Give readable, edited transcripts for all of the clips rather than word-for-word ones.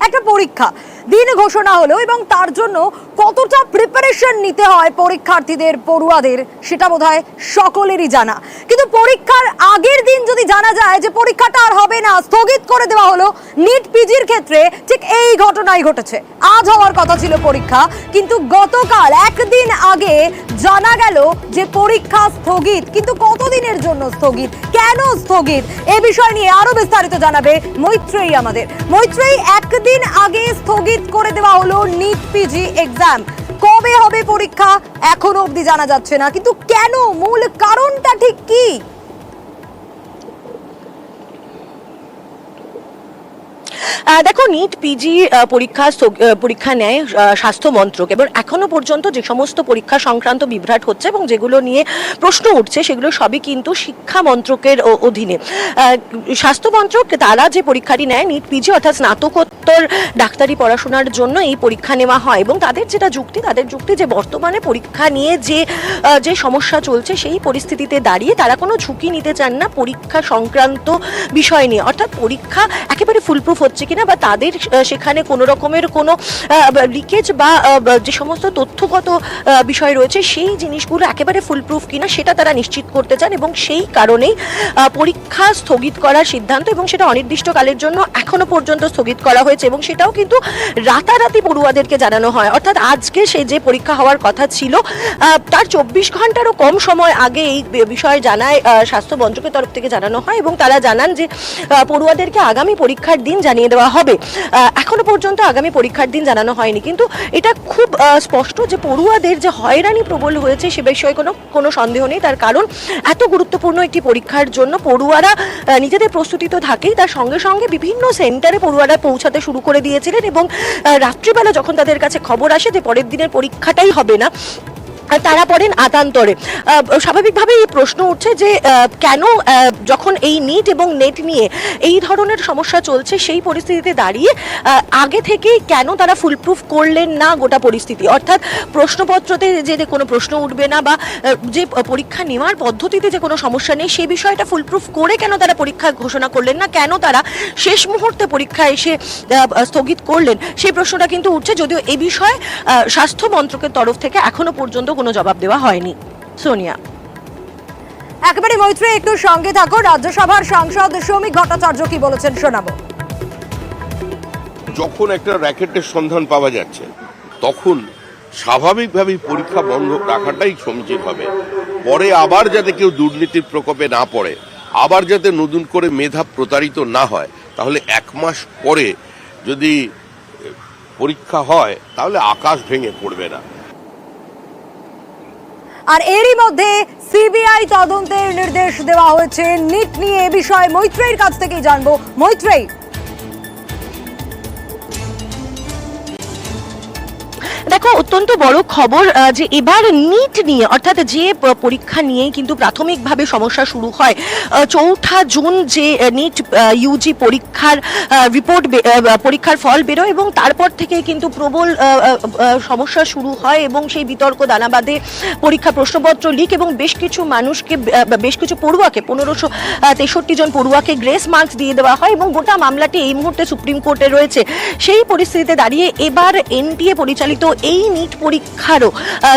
একটা পরীক্ষা দিন ঘোষণা হলো এবং তার জন্য কতটা প্রিপারেশন নিতে হয় পরীক্ষার্থীদের পড়ুয়াদের সেটা বোধহয় সকলেরই জানা। কিন্তু পরীক্ষার আগের দিন যদি জানা যায় যে পরীক্ষাটা আর হবে না, স্থগিত করে দেওয়া হলো, নিট পিজির ক্ষেত্রে ঠিক এই ঘটনাই ঘটেছে। আজ হওয়ার কথা ছিল পরীক্ষা, কিন্তু গতকাল একদিন আগে জানা গেল যে পরীক্ষা স্থগিত। কিন্তু কতদিনের জন্য স্থগিত, কেন স্থগিত, এ বিষয় নিয়ে আরো বিস্তারিত জানাবে মৈত্রেয়ী আমাদের। মৈত্রেয়ী, একদিন আগে স্থগিত করে দেওয়া হলো নিট পিজি এক্সাম, কবে হবে পরীক্ষা এখনো অবধি জানা যাচ্ছে না, কিন্তু কেন, মূল কারণটা ঠিক কি? দেখো, নিট পিজি পরীক্ষা নেয় স্বাস্থ্য মন্ত্রক, এবং এখনো পর্যন্ত যে সমস্ত পরীক্ষা সংক্রান্ত বিভ্রাট হচ্ছে এবং যেগুলো নিয়ে প্রশ্ন উঠছে সেগুলো সবই কিন্তু শিক্ষা মন্ত্রকের অধীনে। স্বাস্থ্য মন্ত্রক তারা যে পরীক্ষাটি নেয় নিট পিজি অর্থাৎ স্নাতকোত্তর ডাক্তারি পড়াশোনার জন্য এই পরীক্ষা নেওয়া হয়, এবং তাদের যুক্তি যে বর্তমানে পরীক্ষা নিয়ে যে সমস্যা চলছে সেই পরিস্থিতিতে দাঁড়িয়ে তারা কোনো ঝুঁকি নিতে চান না পরীক্ষা সংক্রান্ত বিষয় নিয়ে, অর্থাৎ পরীক্ষা একেবারে ফুলপ্রুফ হচ্ছে কিনা বা তাদের সেখানে কোনো রকমের কোনো লিকেজ বা যে সমস্ত তথ্যগত বিষয় রয়েছে সেই জিনিসগুলো একেবারে ফুলপ্রুফ কিনা সেটা তারা নিশ্চিত করতে চান, এবং সেই কারণেই পরীক্ষা স্থগিত করার সিদ্ধান্ত, এবং সেটা অনির্দিষ্টকালের জন্য এখনো পর্যন্ত স্থগিত করা হয়েছে। এবং সেটাও কিন্তু রাতারাতি পড়ুয়াদেরকে জানানো হয়, অর্থাৎ আজকে সেই যে পরীক্ষা হওয়ার কথা ছিল তার 24 ঘন্টারও কম সময় আগে এই বিষয়ে জানায় স্বাস্থ্য মন্ত্রকের তরফ থেকে জানানো হয়, এবং তারা জানান যে পড়ুয়াদেরকে আগামী পরীক্ষার দিন জানিয়ে দেওয়া হবে। এখনো পর্যন্ত আগামী পরীক্ষার দিন জানানো হয়নি, কিন্তু এটা খুব স্পষ্ট যে পড়ুয়াদের যে হয়রানি প্রবল হয়েছে সে বিষয়ে কোনো সন্দেহ নেই। তার কারণ এত গুরুত্বপূর্ণ একটি পরীক্ষার জন্য পড়ুয়ারা নিজেদের প্রস্তুতি তো থাকেই, তার সঙ্গে সঙ্গে বিভিন্ন সেন্টারে পড়ুয়ারা পৌঁছাতে শুরু করে দিয়েছিলেন, এবং রাত্রিবেলা যখন তাদের কাছে খবর আসে যে পরের দিনের পরীক্ষাটাই হবে না, তারা পড়েন আতান্তরে। স্বাভাবিকভাবেই এই প্রশ্ন উঠছে যে কেন যখন এই নিট এবং নেট নিয়ে এই ধরনের সমস্যা চলছে সেই পরিস্থিতিতে দাঁড়িয়ে আগে থেকেই কেন তারা ফুলপ্রুফ করলেন না গোটা পরিস্থিতি, অর্থাৎ প্রশ্নপত্রতে যে কোনো প্রশ্ন উঠবে না বা যে পরীক্ষা নেওয়ার পদ্ধতিতে যে কোনো সমস্যা নেই সেই বিষয়টা ফুলপ্রুফ করে কেন তারা পরীক্ষা ঘোষণা করলেন না, কেন তারা শেষ মুহূর্তে পরীক্ষা এসে স্থগিত করলেন সেই প্রশ্নটা কিন্তু উঠছে, যদিও এই বিষয়ে স্বাস্থ্য মন্ত্রকের তরফ থেকে এখনো পর্যন্ত কোনো জবাব দেওয়া হয়নি। সোনিয়া, একেবারে মৈত্রী, একটু সঙ্গে থাকো। রাজ্যসভার সাংসদ শ্রমিক ভট্টাচার্য কি বলেছেন শোনাবো। যখন একটা র্যাকেটের সন্ধান পাওয়া যাচ্ছে তখন স্বাভাবিকভাবেই পরীক্ষা বন্ধ রাখাটাই সমীচীন হবে। পরে আবার যাতে কেউ দুর্নীতির প্রকোপে না পড়ে, আবার যাতে নতুন করে মেধা প্রতারিত না হয়, তাহলে 1 মাস পরে যদি পরীক্ষা হয় তাহলে আকাশ ভেঙে পড়বে না। আর এরই মধ্যে সিবিআই তদন্তের নির্দেশ দেওয়া হয়েছে নিট নিয়ে। এ বিষয়ে মৈত্রেয়ীর কাছ থেকেই জানবো। মৈত্রেয়ী, দেখো, অত্যন্ত বড় খবর যে এবার নিট নিয়ে অর্থাৎ যে পরীক্ষা নিয়েই কিন্তু প্রাথমিকভাবে সমস্যা শুরু হয়। 4 জুন যে নিট ইউজি পরীক্ষার পরীক্ষার ফল বেরোয় এবং তারপর থেকে কিন্তু প্রবল সমস্যা শুরু হয় এবং সেই বিতর্ক দানা বাঁধে। পরীক্ষা প্রশ্নপত্র লিক এবং বেশ কিছু পড়ুয়াকে 1563 জন পড়ুয়াকে গ্রেস মার্কস দিয়ে দেওয়া হয়, এবং গোটা মামলাটি এই মুহূর্তে সুপ্রিম কোর্টে রয়েছে। সেই পরিস্থিতিতে দাঁড়িয়ে এবার এনটিএ পরিচালিত এই নিট পরীক্ষারও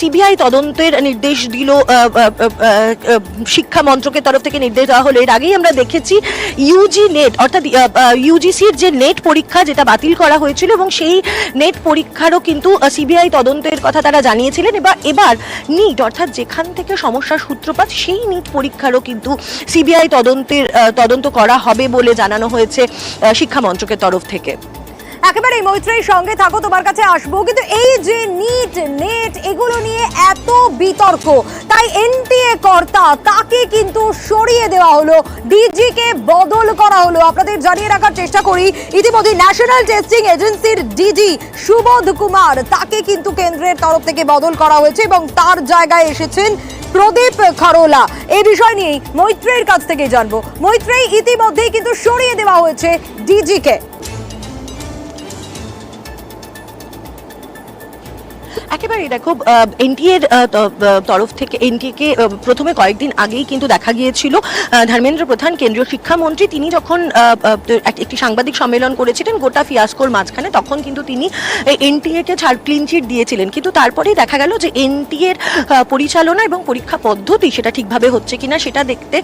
সিবিআই তদন্তের নির্দেশ দিল শিক্ষা মন্ত্রকের তরফ থেকে নির্দেশ দেওয়া হলো। এর আগেই আমরা দেখেছি ইউজি নেট অর্থাৎ ইউজিসির যে নেট পরীক্ষা যেটা বাতিল করা হয়েছিল, এবং সেই নেট পরীক্ষারও কিন্তু সিবিআই তদন্তের কথা তারা জানিয়েছিলেন। এবার নিট অর্থাৎ যেখান থেকে সমস্যার সূত্রপাত সেই নিট পরীক্ষারও কিন্তু সিবিআই তদন্ত করা হবে বলে জানানো হয়েছে শিক্ষা মন্ত্রকের তরফ থেকে। একেবারে মৈত্রেয়ীর সঙ্গে থাকো, তোমার কাছে আসবো। কিন্তু এই যে নিট নেট এগুলো নিয়ে এত বিতর্ক, তাই এনটিএ কর্তা তাকে কিন্তু সরিয়ে দেওয়া হলো, ডিজি কে বদল করা হলো। আপনাদের জানিয়ে রাখার চেষ্টা করি, ইতিমধ্যে ন্যাশনাল টেস্টিং এজেন্সির ডিজি সুবোধ কুমার তাকে কিন্তু কেন্দ্রের তরফ থেকে বদল করা হয়েছে এবং তার জায়গায় এসেছেন প্রদীপ খারোলা। এই বিষয় নিয়ে মৈত্রেয়ীর কাছ থেকে জানবো। মৈত্রেয়ী, ইতিমধ্যেই কিন্তু সরিয়ে দেওয়া হয়েছে ডিজি কে। একেবারেই দেখো, এনটিএ এর তরফ থেকে এনটিএকে প্রথমে কয়েকদিন আগেই কিন্তু দেখা গিয়েছিল ধর্মেন্দ্র প্রধান কেন্দ্রীয় শিক্ষামন্ত্রী তিনি যখন একটি সাংবাদিক সম্মেলন করেছিলেন গোটা ফিয়াস্কোর মাঝখানে, তখন কিন্তু তিনি এনটিএ কে ক্লিন চিট দিয়েছিলেন। কিন্তু তারপরেই দেখা গেল যে এনটিএ এর পরিচালনা এবং পরীক্ষা পদ্ধতি সেটা ঠিকভাবে হচ্ছে কিনা সেটা দেখতে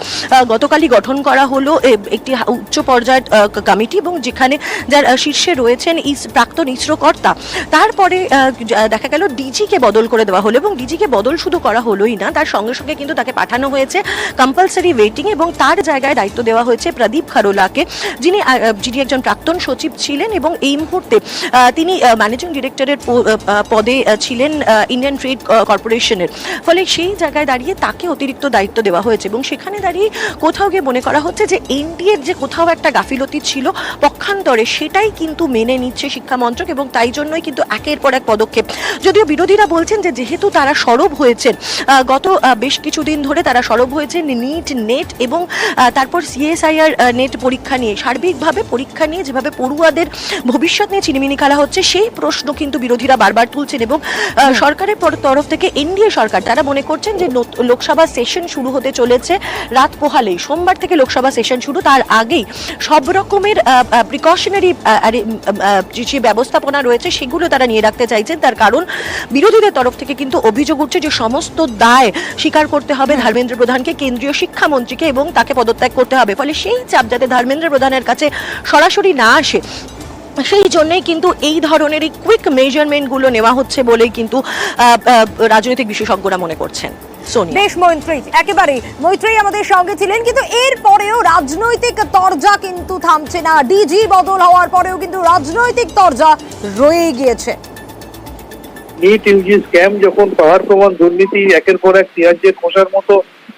গতকালই গঠন করা হলো একটি উচ্চ পর্যায়ের কমিটি, এবং যেখানে যার শীর্ষে রয়েছেন প্রাক্তন ইসরো কর্তা। তারপরে দেখা গেল ডিজিকে বদল করে দেওয়া হলো, এবং ডিজিকে বদল শুধু করা হলোই না, তার সঙ্গে সঙ্গে কিন্তু তাকে পাঠানো হয়েছে কম্পালসারি ওয়েটিং, এবং তার জায়গায় দায়িত্ব দেওয়া হয়েছে প্রদীপ খারোলাকে, যিনি একজন প্রাক্তন সচিব ছিলেন এবং এই মুহূর্তে তিনি ম্যানেজিং ডিরেক্টরের পদে ছিলেন ইন্ডিয়ান ট্রেড কর্পোরেশনের। ফলে সেই জায়গায় দাঁড়িয়ে তাকে অতিরিক্ত দায়িত্ব দেওয়া হয়েছে, এবং সেখানে দাঁড়িয়ে কোথাও গিয়ে মনে করা হচ্ছে যে এনটিএর যে কোথাও একটা গাফিলতি ছিল পক্ষান্তরে সেটাই কিন্তু মেনে নিচ্ছে শিক্ষামন্ত্রক, এবং তাই জন্যই কিন্তু একের পর এক পদক্ষেপ। যদিও বিরোধীরা বলছেন যে যেহেতু তারা সরব হয়েছেন গত বেশ কিছুদিন ধরে তারা সরব হয়েছেন নিট নেট এবং তারপর সিএসআইআর নেট পরীক্ষা নিয়ে, সার্বিকভাবে পরীক্ষা নিয়ে যেভাবে পড়ুয়াদের ভবিষ্যৎ নিয়ে চিনিমিনি খেলা হচ্ছে সেই প্রশ্ন কিন্তু বিরোধীরা বারবার তুলছেন, এবং সরকারের তরফ থেকে এনডিএ সরকার তারা মনে করছেন যে লোকসভা সেশন শুরু হতে চলেছে রাত পোহালেই, সোমবার থেকে লোকসভা সেশন শুরু, তার আগেই সব রকমের প্রিকশনারি যে ব্যবস্থাপনা রয়েছে সেগুলো তারা নিয়ে রাখতে চাইছেন। তার কারণ বিরোধীদের তরফ থেকে কিন্তু অভিযোগ উঠছে যে সমস্ত দায় স্বীকার করতে হবে ধর্মেন্দ্র প্রধানকে, কেন্দ্রীয় শিক্ষামন্ত্রীকে, এবং তাকে পদত্যাগ করতে হবে। ফলে সেই চাপ যাতে ধর্মেন্দ্র প্রধানের কাছে সরাসরি না আসে সেই জন্যই কিন্তু এই ধরনের এই কুইক মেজারমেন্টগুলো নেওয়া হচ্ছে বলেই কিন্তু রাজনৈতিক বিশেষজ্ঞরা মনে করছেন। বেশ মৈত্রী, একেবারে মৈত্রী আমাদের সঙ্গে ছিলেন, কিন্তু এর পরেও রাজনৈতিক তরজা কিন্তু থামছে না। ডিজি বদল হওয়ার পরেও কিন্তু রাজনৈতিক তরজা রয়ে গিয়েছে। নিট ইউজি স্ক্যাম যখন পাহাড় প্রমাণ দুর্নীতি একের পর এক পেঁয়াজের খোসার মতো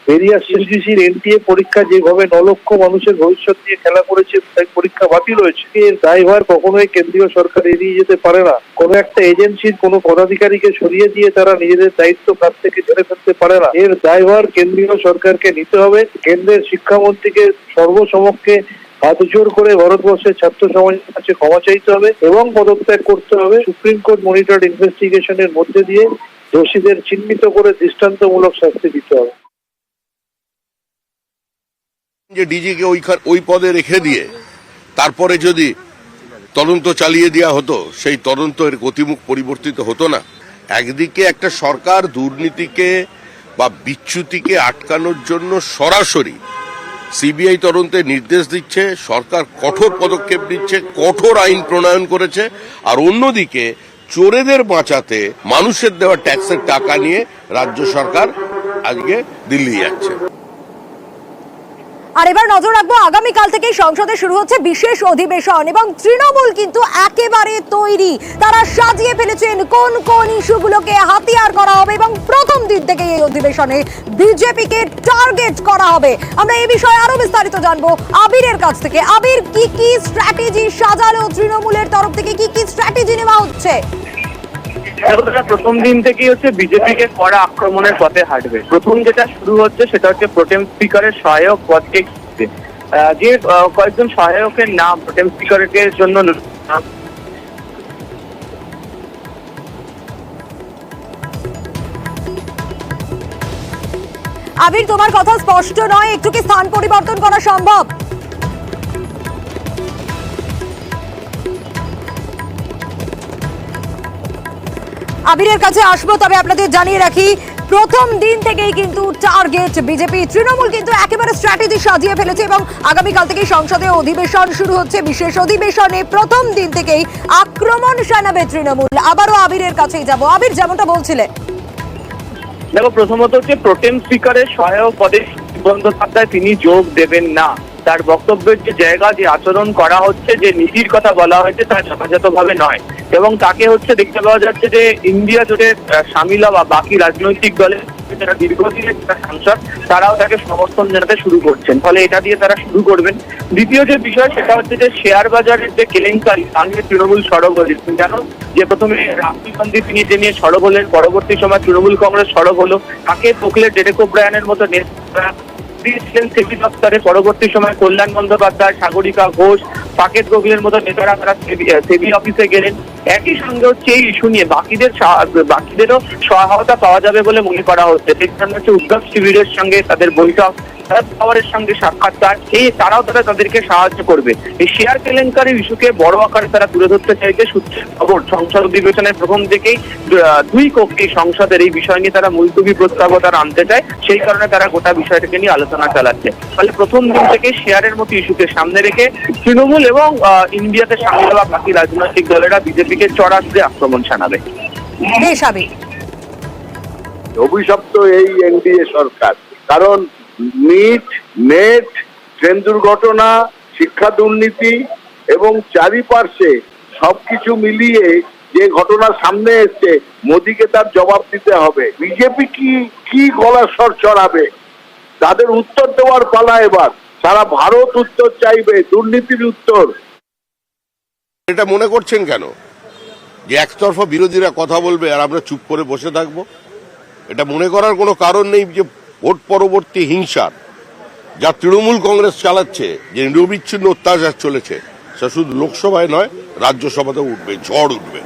বেরিয়ে আসছে, ইউজিসির এনটিএ পরীক্ষা যেভাবে 9 লক্ষ মানুষের ভবিষ্যৎ নিয়ে খেলা করেছে, তাই পরীক্ষা বাতিল হয়েছে। এর দায়ভার কখনোই কেন্দ্রীয় সরকার এড়িয়ে যেতে পারে না। কোনো একটা এজেন্সির কোনো পদাধিকারীকে সরিয়ে দিয়ে তারা নিজেদের দায়িত্ব কাছ থেকে ঝেড়ে ফেলতে পারে না। এর দায়ভার কেন্দ্রীয় সরকারকে নিতে হবে। কেন্দ্রের শিক্ষামন্ত্রীকে সর্বসমক্ষে হাত জোর করে ভারতবর্ষের ছাত্র সমাজের কাছে ক্ষমা চাইতে হবে এবং পদত্যাগ করতে হবে। সুপ্রিম কোর্ট মনিটর্ড ইনভেস্টিগেশনের মধ্যে দিয়ে দোষীদের চিহ্নিত করে দৃষ্টান্তমূলক শাস্তি দিতে হবে। যে ডিজিকে ওই পদে রেখে দিয়ে তারপরে যদি তদন্ত চালিয়ে দেওয়া হতো, সেই তদন্তের গতিমুখ পরিবর্তিত হতো না। একদিকে একটা সরকার দুর্নীতিকে বা বিচ্যুতিকে আটকানোর জন্য সরাসরি সিবিআই তদন্তের নির্দেশ দিচ্ছে, সরকার কঠোর পদক্ষেপ নিচ্ছে, কঠোর আইন প্রণয়ন করেছে, আর অন্যদিকে চোরেদের বাঁচাতে মানুষের দেওয়া ট্যাক্সের টাকা নিয়ে রাজ্য সরকার আজকে দিল্লি যাচ্ছে। আর এবার নজর রাখবো, আগামীকাল থেকে সংসদে শুরু হচ্ছে বিশেষ অধিবেশন, এবং তৃণমূল কিন্তু একেবারে তৈরি। তারা সাজিয়ে ফেলেছেন কোন কোন ইস্যুগুলোকে হাতিয়ার করা হবে, এবং প্রথম দিন থেকে এই অধিবেশনে বিজেপিকে টার্গেট করা হবে। আমরা এই বিষয়ে আরো বিস্তারিত জানবো আবিরের কাছ থেকে। আবির, কি কি স্ট্র্যাটেজি সাজালো তৃণমূলের তরফ থেকে, কি কি স্ট্র্যাটেজি নেওয়া হচ্ছে? প্রথম দিন থেকেই হচ্ছে বিজেপিকে কড়া আক্রমণের পথে হাঁটবে। প্রথম যেটা শুরু হচ্ছে সেটা হচ্ছে প্রোটেম স্পিকারের সহায়ক পদকে যে কয়েকজন সহায়কের নাম প্রোটেম স্পিকারের জন্য আবির, তোমার কথা স্পষ্ট নয়, একটু কি স্থান পরিবর্তন করা সম্ভব? আবিরের কাছে আসবো, তবে আপনাদের জানিয়ে রাখি প্রথম দিন থেকেই কিন্তু টার্গেট বিজেপি। তৃণমূল কিন্তু একেবারে স্ট্র্যাটেজি সাজিয়ে ফেলেছে, এবং আগামীকাল থেকেই সংসদে অধিবেশন শুরু হচ্ছে। বিশেষ অধিবেশনে প্রথম দিন থেকেই আক্রমণ শানাবে তৃণমূল। আবারও আবিরের কাছেই যাব। আবির, যেমনটা বলছিলে, দেখো, প্রথমত হচ্ছে প্রোটেম স্পিকারের সহায়ক পদে বন্দ্যোপাধ্যায় তিনি যোগ দেবেন না। তার বক্তব্যের যে জায়গা, যে আচরণ করা হচ্ছে, যে নীতির কথা বলা হয়েছে, তা যথাযথভাবে নয়, এবং তাকে হচ্ছে দেখতে পাওয়া যাচ্ছে যে ইন্ডিয়া জোটে সামিল বা বাকি রাজনৈতিক দলের যারা দীর্ঘদিনের সাংসদ তারাও তাকে সমর্থন জানাতে শুরু করছেন। ফলে এটা দিয়ে তারা শুরু করবেন। দ্বিতীয় যে বিষয় সেটা হচ্ছে যে শেয়ার বাজারের যে কেলেঙ্কারি, তা নিয়ে তৃণমূল সরব হয়েছে। জানো যে প্রথমে রাহুল গান্ধী তিনি যে নিয়ে সরব হলেন, পরবর্তী সময় তৃণমূল কংগ্রেস সরব হলো, তাকে পকলে ডেরেক ওব্রায়ানের মতো নেতা দপ্তরে পরবর্তী সময় কল্যাণ বন্দ্যোপাধ্যায়, সাগরিকা ঘোষ, সাকেত গোগলের মতো নেতারা তারা সেবি অফিসে গেলেন। একই সঙ্গে হচ্ছে এই ইস্যু নিয়ে বাকিদেরও সহায়তা পাওয়া যাবে বলে মনে করা হচ্ছে। সেখানে হচ্ছে উদ্ধব শিবিরের সঙ্গে তাদের বৈঠক, পাওয়ারের সঙ্গে সাক্ষাৎকার, তারাও তাদেরকে সাহায্য করবে। এই শেয়ার কেলেঙ্কারির ইস্যুকে বড় আকারে তারা তুলে ধরতে চাইছে। সূত্রের খবর, সংসদ অধিবেশনের প্রথম থেকেই দুই কক্ষে সংসদের এই বিষয় নিয়ে তারা মুলতবি প্রস্তাবও তারা আনতে চায়। সেই কারণে তারা গোটা বিষয়টাকে নিয়ে আলোচনা চালাচ্ছে। ফলে প্রথম দিন থেকে শেয়ারের মতো ইস্যুকে সামনে রেখে তৃণমূল এবং ইন্ডিয়াতে সামিল হওয়া বাকি রাজনৈতিক দলেরা বিজেপিকে চড়াতে আক্রমণ শানাবে। অভিশপ্ত এই এনডিএ সরকার, কারণ নিট, নেট, ট্রেন দুর্ঘটনা, শিক্ষা দুর্নীতি এবং চারিপার্শ্বে সবকিছু মিলিয়ে যে ঘটনা সামনে এসছে, মোদিকে তার জবাব দিতে হবে। বিজেপি কি গলার স্বর চড়াবে? তাদের উত্তর দেওয়ার পালা এবার। সারা ভারত উত্তর চাইবে, দুর্নীতির উত্তর। এটা মনে করছেন কেন যে একতরফা বিরোধীরা কথা বলবে আর আমরা চুপ করে বসে থাকবো? এটা মনে করার কোনো কারণ নেই যে ভোট পরবর্তী হিংসার যা তৃণমূল কংগ্রেস চালাচ্ছে, যে নিরবিচ্ছিন্ন অত্যাচার চলেছে, সেটা শুধু লোকসভায় নয়, রাজ্যসভাতেও উঠবে, ঝড় উঠবে।